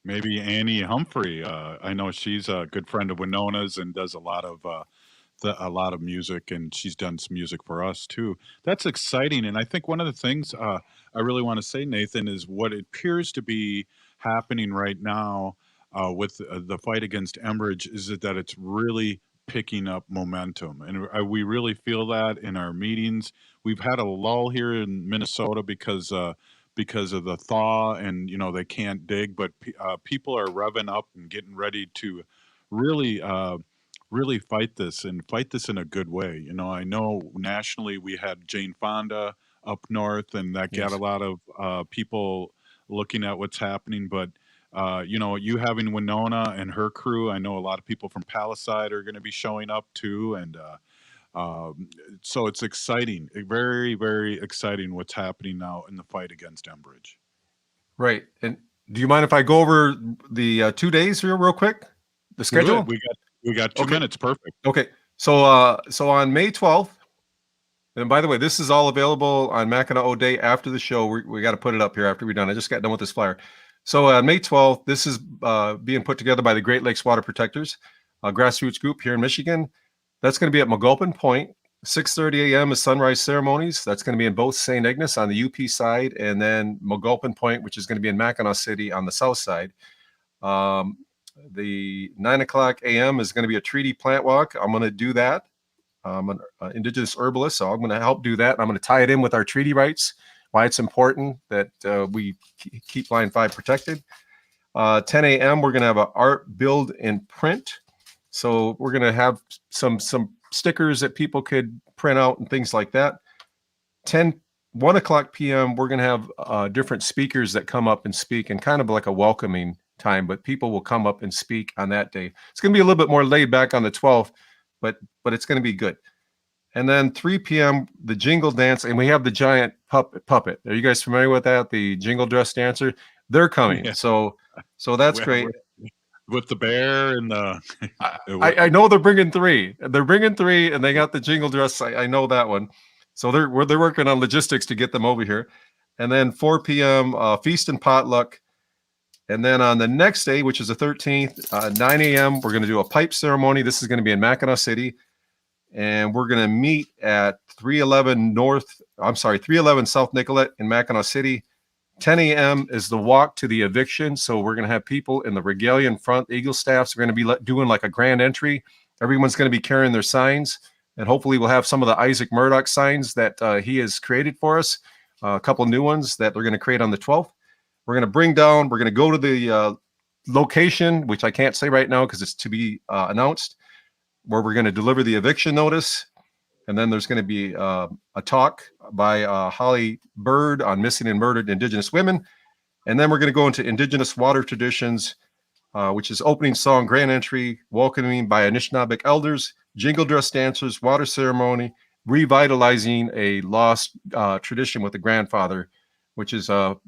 Maybe Annie Humphrey. I know she's a good friend of Winona's and does a lot of music, and she's done some music for us too. That's exciting, and I think one of the things I really want to say, Nathan, is what appears to be happening right now with the fight against Enbridge is that it's really picking up momentum, and we really feel that in our meetings. We've had a lull here in Minnesota because of the thaw, and they can't dig, but people are revving up and getting ready to really really fight this and fight this in a good way. I know nationally we had Jane Fonda up north, and that got a lot of people looking at what's happening. But you having Winona and her crew, I know a lot of people from Palisade are going to be showing up too, and so it's exciting, very, very exciting what's happening now in the fight against Enbridge. Right. And do you mind if I go over the 2 days here real quick? The schedule? We got 2 minutes. Perfect. Okay. So on May 12th, and by the way, this is all available on MackinawOde Day after the show. We got to put it up here after we're done. I just got done with this flyer. So May 12th, this is being put together by the Great Lakes Water Protectors, a grassroots group here in Michigan. That's going to be at McGulpin Point. 6:30 a.m. is sunrise ceremonies. That's going to be in both St. Ignace on the UP side, and then McGulpin Point, which is going to be in Mackinac City on the south side. The 9:00 a.m. is going to be a treaty plant walk. I'm going to do that. I'm an indigenous herbalist, so I'm going to help do that. I'm going to tie it in with our treaty rights, why it's important that we keep Line 5 protected. 10 a.m. we're going to have an art build and print. So we're going to have some stickers that people could print out and things like that. 1 o'clock p.m. we're going to have different speakers that come up and speak, and kind of like a welcoming time, but people will come up and speak on that day. It's going to be a little bit more laid back on the 12th, but it's going to be good. And then 3 p.m. the jingle dance, and we have the giant puppet. Are you guys familiar with that? The jingle dress dancer? They're coming. Yeah. So that's great. With the bear and the I know they're bringing 3. They're bringing 3, and they got the jingle dress. I know that one. So they're working on logistics to get them over here. And then 4 p.m. Feast and potluck. And then on the next day, which is the 13th, 9 a.m., we're going to do a pipe ceremony. This is going to be in Mackinac City. And we're going to meet at 311 South Nicollet in Mackinac City. 10 a.m. is the walk to the eviction. So we're going to have people in the regalia in front. Eagle staffs are going to be doing like a grand entry. Everyone's going to be carrying their signs. And hopefully we'll have some of the Isaac Murdoch signs that he has created for us. A couple new ones that they're going to create on the 12th. We're going to go to the location, which I can't say right now because it's to be announced, where we're going to deliver the eviction notice. And then there's going to be a talk by Holly Bird on missing and murdered Indigenous women. And then we're going to go into Indigenous water traditions, which is opening song, grand entry, welcoming by Anishinaabeg elders, jingle dress dancers, water ceremony, revitalizing a lost tradition with the grandfather, which is 4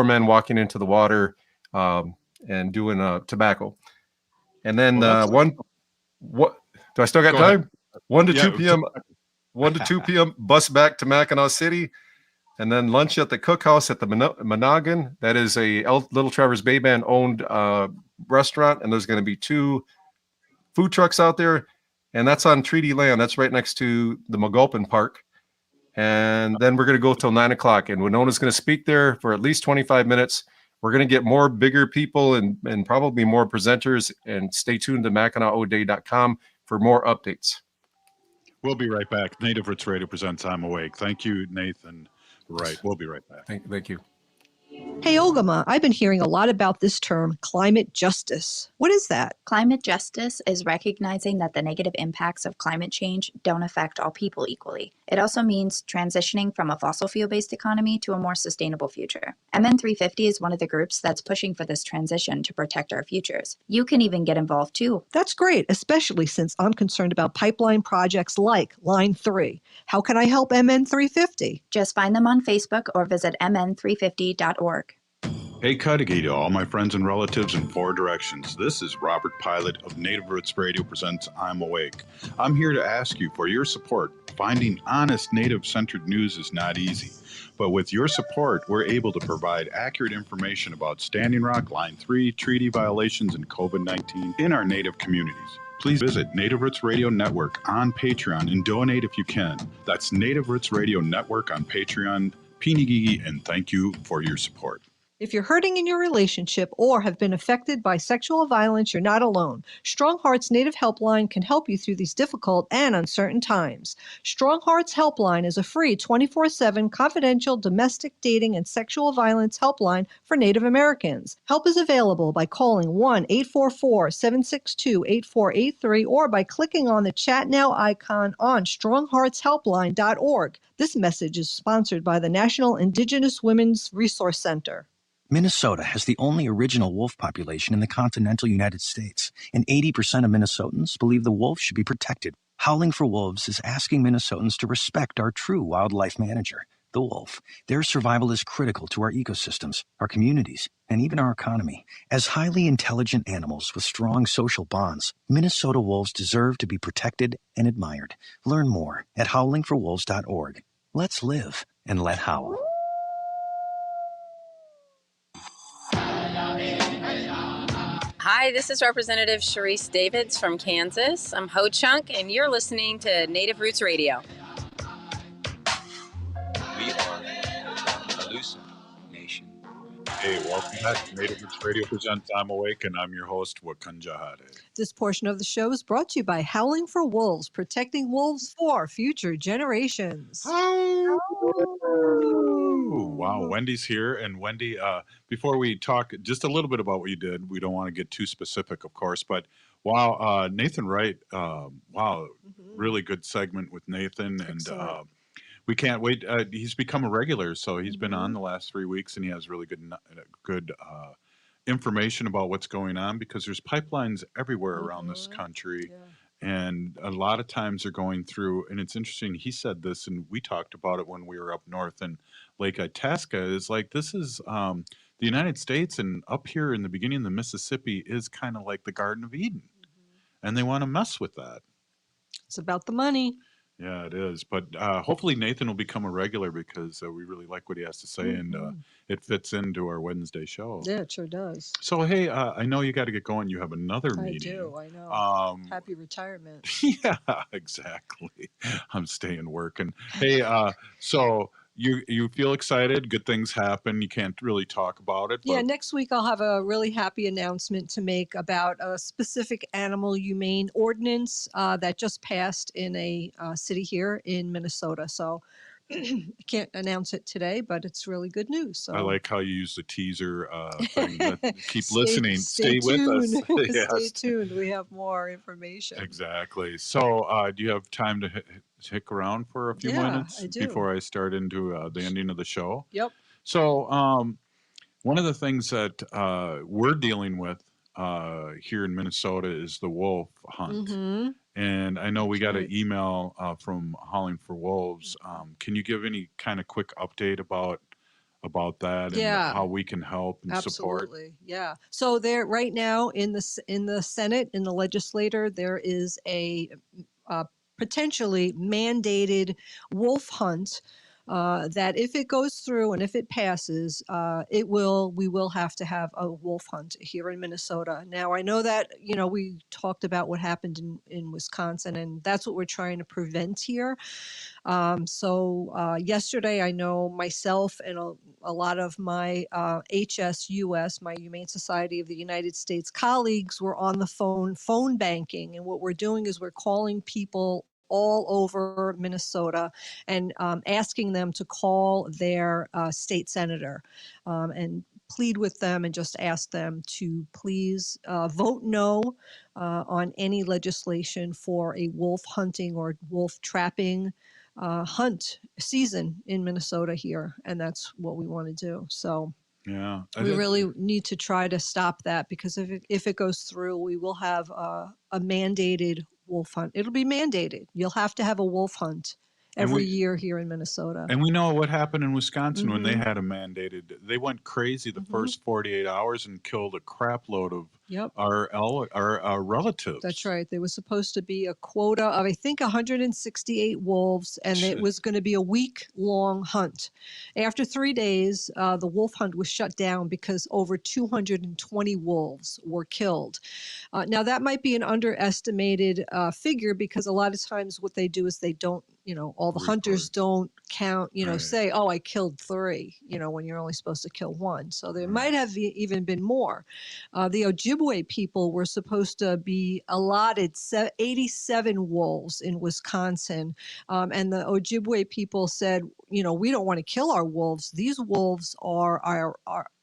men walking into the water and doing tobacco. And then what do I still got time? 1 to 2 p.m. 1 to 2 p.m. bus back to Mackinac City, and then lunch at the Cookhouse at the Monoghan. That is a Little Traverse Bay Band owned restaurant, and there's going to be 2 food trucks out there, and that's on treaty land. That's right next to the McGulpin Park. And then we're going to go till 9 o'clock, and Winona's going to speak there for at least 25 minutes. We're going to get more bigger people and probably more presenters, and stay tuned to MackinawOde.com for more updates. We'll be right back. Native Roots Radio presents I'm Awake. Thank you, Nathan. Right. We'll be right back. Thank you. Hey, Ogama, I've been hearing a lot about this term, climate justice. What is that? Climate justice is recognizing that the negative impacts of climate change don't affect all people equally. It also means transitioning from a fossil fuel-based economy to a more sustainable future. MN350 is one of the groups that's pushing for this transition to protect our futures. You can even get involved too. That's great, especially since I'm concerned about pipeline projects like Line 3. How can I help MN350? Just find them on Facebook or visit mn350.org. Hey, Cudahy to all my friends and relatives in 4 directions. This is Robert Pilot of Native Roots Radio presents I'm Awake. I'm here to ask you for your support. Finding honest Native-centered news is not easy, but with your support, we're able to provide accurate information about Standing Rock, Line 3, treaty violations, and COVID-19 in our Native communities. Please visit Native Roots Radio Network on Patreon and donate if you can. That's Native Roots Radio Network on Patreon. Pinigigi, and thank you for your support. If you're hurting in your relationship or have been affected by sexual violence, you're not alone. Strong Hearts Native Helpline can help you through these difficult and uncertain times. Strong Hearts Helpline is a free 24/7 confidential domestic dating and sexual violence helpline for Native Americans. Help is available by calling 1-844-762-8483 or by clicking on the Chat Now icon on strongheartshelpline.org. This message is sponsored by the National Indigenous Women's Resource Center. Minnesota has the only original wolf population in the continental United States, and 80% of Minnesotans believe the wolf should be protected. Howling for Wolves is asking Minnesotans to respect our true wildlife manager, the wolf. Their survival is critical to our ecosystems, our communities, and even our economy. As highly intelligent animals with strong social bonds, Minnesota wolves deserve to be protected and admired. Learn more at howlingforwolves.org. Let's live and let howl. Hi, this is Representative Sharice Davids from Kansas. I'm Ho Chunk, and you're listening to Native Roots Radio. We are Alusa Nation. Hey, welcome back to Native Roots Radio presents I'm Awake, and I'm your host, Wakanja Hade. This portion of the show is brought to you by Howling for Wolves, protecting wolves for future generations. Ooh, wow, Wendy's here. And Wendy, before we talk just a little bit about what you did, we don't want to get too specific, of course, but wow, Nathan Wright, really good segment with Nathan. And we can't wait. He's become a regular, so he's been on the last 3 weeks, and he has really good information about what's going on, because there's pipelines everywhere around this country. Yeah. And a lot of times they're going through, and it's interesting, he said this, and we talked about it when we were up north in Lake Itasca, is like, this is the United States, and up here in the beginning of the Mississippi is kind of like the Garden of Eden. And they want to mess with that. It's about the money. Yeah, it is. But hopefully Nathan will become a regular, because we really like what he has to say, and it fits into our Wednesday show. Yeah, it sure does. So, hey, I know you got to get going. You have another I meeting. do, I know. Happy retirement. Yeah, exactly. I'm staying working. Hey, so you feel excited? Good things happen. You can't really talk about it. Yeah, next week I'll have a really happy announcement to make about a specific animal humane ordinance that just passed in a city here in Minnesota. So I can't announce it today, but it's really good news. So I like how you use the teaser thing. Keep listening. Stay with us. Yes. Stay tuned. We have more information. Exactly. So do you have time to stick around for a few minutes I do. before I start into the ending of the show? Yep. So one of the things that we're dealing with here in Minnesota is the wolf hunt. Mm-hmm. And I know we got an email from Howling for Wolves. Can you give any kind of quick update about that and how we can help and support? Absolutely. Yeah. So there right now in the Senate, in the legislature, there is a potentially mandated wolf hunt that if it goes through and if it passes, we will have to have a wolf hunt here in Minnesota. Now, I know that, we talked about what happened in Wisconsin, and that's what we're trying to prevent here. So yesterday, I know myself and a lot of my HSUS, my Humane Society of the United States colleagues, were on the phone banking. And what we're doing is we're calling people all over Minnesota and asking them to call their state senator and plead with them and just ask them to please vote no on any legislation for a wolf hunting or wolf trapping hunt season in Minnesota here. And that's what we want to do. So yeah, we really need to try to stop that, because if it goes through, we will have a mandated wolf hunt. It'll be mandated. You'll have to have a wolf hunt every year here in Minnesota. And we know what happened in Wisconsin when they Mhm. had them mandated. They went crazy the first 48 hours and killed a crap load of Yep. our relatives. That's right. There was supposed to be a quota of, I think, 168 wolves, and it was going to be a week-long hunt. After 3 days, the wolf hunt was shut down because over 220 wolves were killed. Now, that might be an underestimated figure because a lot of times what they do is they don't, all the hunters don't count, say, oh, I killed 3, when you're only supposed to kill 1. So there might have even been more. The Ojibwe people were supposed to be allotted 87 wolves in Wisconsin. And the Ojibwe people said, we don't want to kill our wolves. These wolves are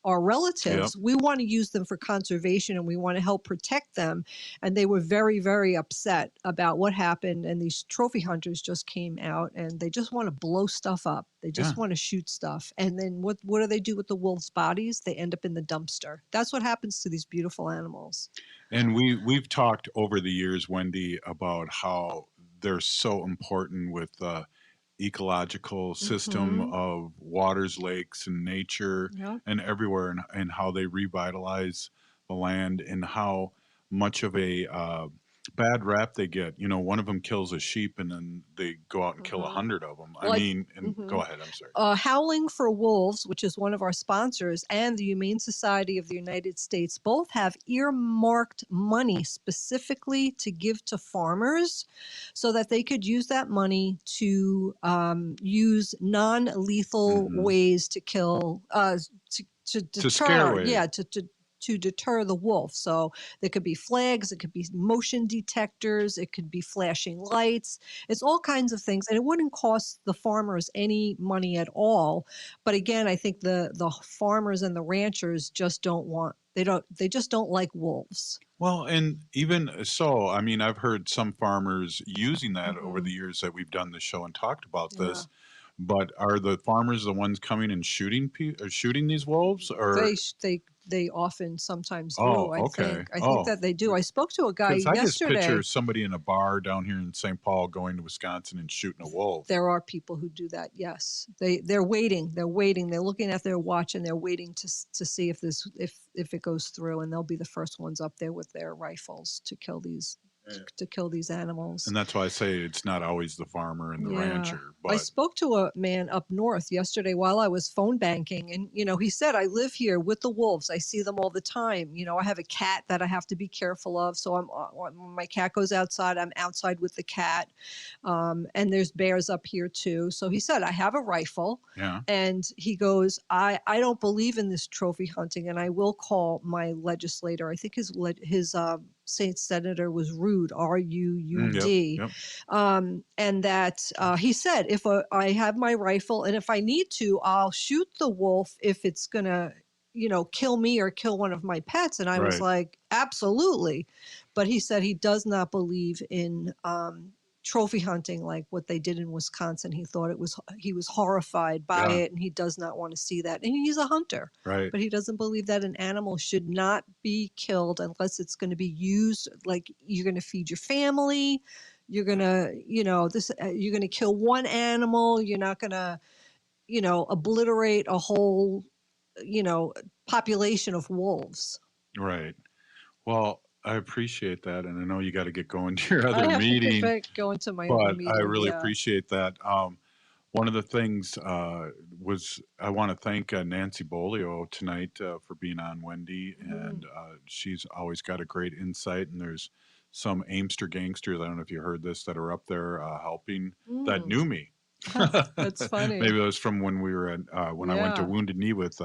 our relatives. Yep. We want to use them for conservation and we want to help protect them. And they were very, very upset about what happened. And these trophy hunters just came out and they just want to blow stuff up. They just want to shoot stuff. And then what do they do with the wolves' bodies? They end up in the dumpster. That's what happens to these beautiful animals. And we've talked over the years, Wendy, about how they're so important with the ecological system of waters, lakes, and nature and everywhere, and how they revitalize the land and how much of a bad rap they get. One of them kills a sheep and then they go out and kill 100 of them. Well, Go ahead, I'm sorry. Howling for Wolves, which is one of our sponsors, and the Humane Society of the United States both have earmarked money specifically to give to farmers so that they could use that money to use non-lethal ways to kill, to deter, scare away. to deter the wolf. So there could be flags, it could be motion detectors, it could be flashing lights. It's all kinds of things. And it wouldn't cost the farmers any money at all. But again, I think the farmers and the ranchers just they just don't like wolves. Well, and even so, I've heard some farmers using that over the years that we've done this show and talked about this. But are the farmers the ones coming and shooting these wolves, or they often sometimes do? Oh, I okay. think that they do. I spoke to a guy 'cause I just yesterday. picture somebody in a bar down here in St. Paul going to Wisconsin and shooting a wolf. There are people who do that. Yes, they're waiting. They're looking at their watch and they're waiting to see if it goes through, and they'll be the first ones up there with their rifles to kill these animals. And that's why I say it's not always the farmer and the rancher. I But spoke to a man up north yesterday while I was phone banking, and he said, I live here with the wolves. I see them all the time. I have a cat that I have to be careful of. So when my cat goes outside, I'm outside with the cat. And there's bears up here too. So he said, I have a rifle. Yeah. And he goes, I don't believe in this trophy hunting, and I will call my legislator. I think his state senator was Ruud, R-U-U-D. Yep. And that he said, if I have my rifle and if I need to, I'll shoot the wolf if it's going to, kill me or kill one of my pets. And I was like, absolutely. But he said he does not believe in trophy hunting like what they did in Wisconsin. He was horrified by it, and he does not want to see that. And he's a hunter, but he doesn't believe that an animal should not be killed unless it's going to be used, like you're going to feed your family, you're going to, you're going to kill one animal, you're not going to, obliterate a whole, population of wolves. Right. Well, I appreciate that, and I know you got to get going to your other I have meeting. to go into my but other meeting. I really appreciate that. One of the things was I want to thank Nancy Beaulieu tonight for being on, Wendy, and she's always got a great insight. And there's some Aimster gangsters, I don't know if you heard this, that are up there helping that knew me. That's funny. Maybe it was from when we were at when I went to Yeah. Wounded Knee with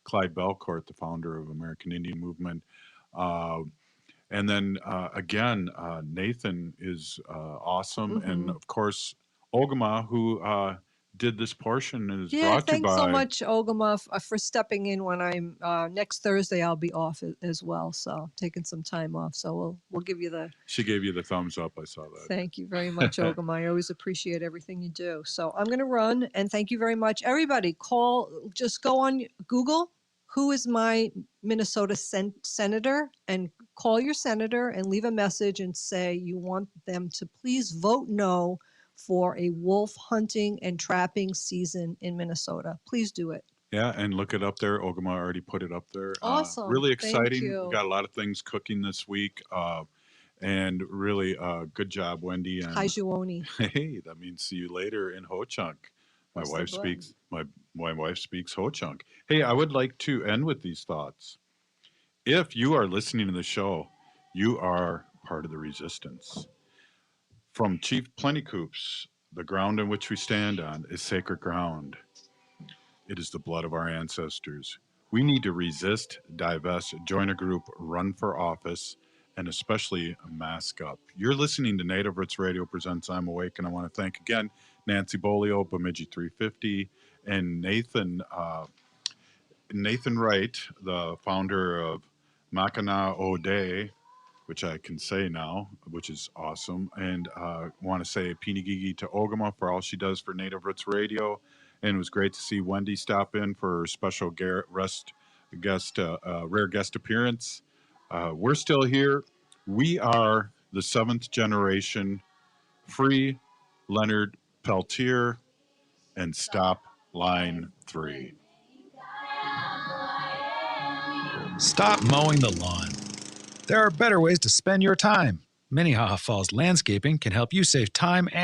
Clyde Belcourt, the founder of American Indian Movement. And then again, Nathan is awesome, and of course Ogama, who did this portion, is brought to you by. Thanks so much, Ogama, for stepping in when I'm next Thursday. I'll be off as well, so taking some time off. So we'll give you the. She gave you the thumbs up. I saw that. Thank you very much, Ogama. I always appreciate everything you do. So I'm going to run, and thank you very much, everybody. Just go on Google. Who is my Minnesota senator, and call your senator and leave a message and say you want them to please vote no for a wolf hunting and trapping season in Minnesota. Please do it. Yeah, and look it up there. Ogama already put it up there. Awesome. Really Thank exciting. you. We got a lot of things cooking this week. And really good job, Wendy. And Haijuoni. hey, that means see you later in Ho Chunk. My What's wife the speaks my wife speaks Ho Chunk. Hey, I would like to end with these thoughts. If you are listening to the show, you are part of the resistance. From Chief Plentycoops, the ground on which we stand on is sacred ground. It is the blood of our ancestors. We need to resist, divest, join a group, run for office, and especially mask up. You're listening to Native Roots Radio Presents I'm Awake, and I want to thank again Nancy Beaulieu, Bimi'ji 350, and Nathan Wright, the founder of MackinawOde, which I can say now, which is awesome. And want to say Pinigigi to Ogama for all she does for Native Roots Radio. And it was great to see Wendy stop in for her special rare guest appearance. We're still here. We are the 7th generation Free Leonard Peltier and Stop Line 3. Stop mowing the lawn. There are better ways to spend your time. Minnehaha Falls Landscaping can help you save time and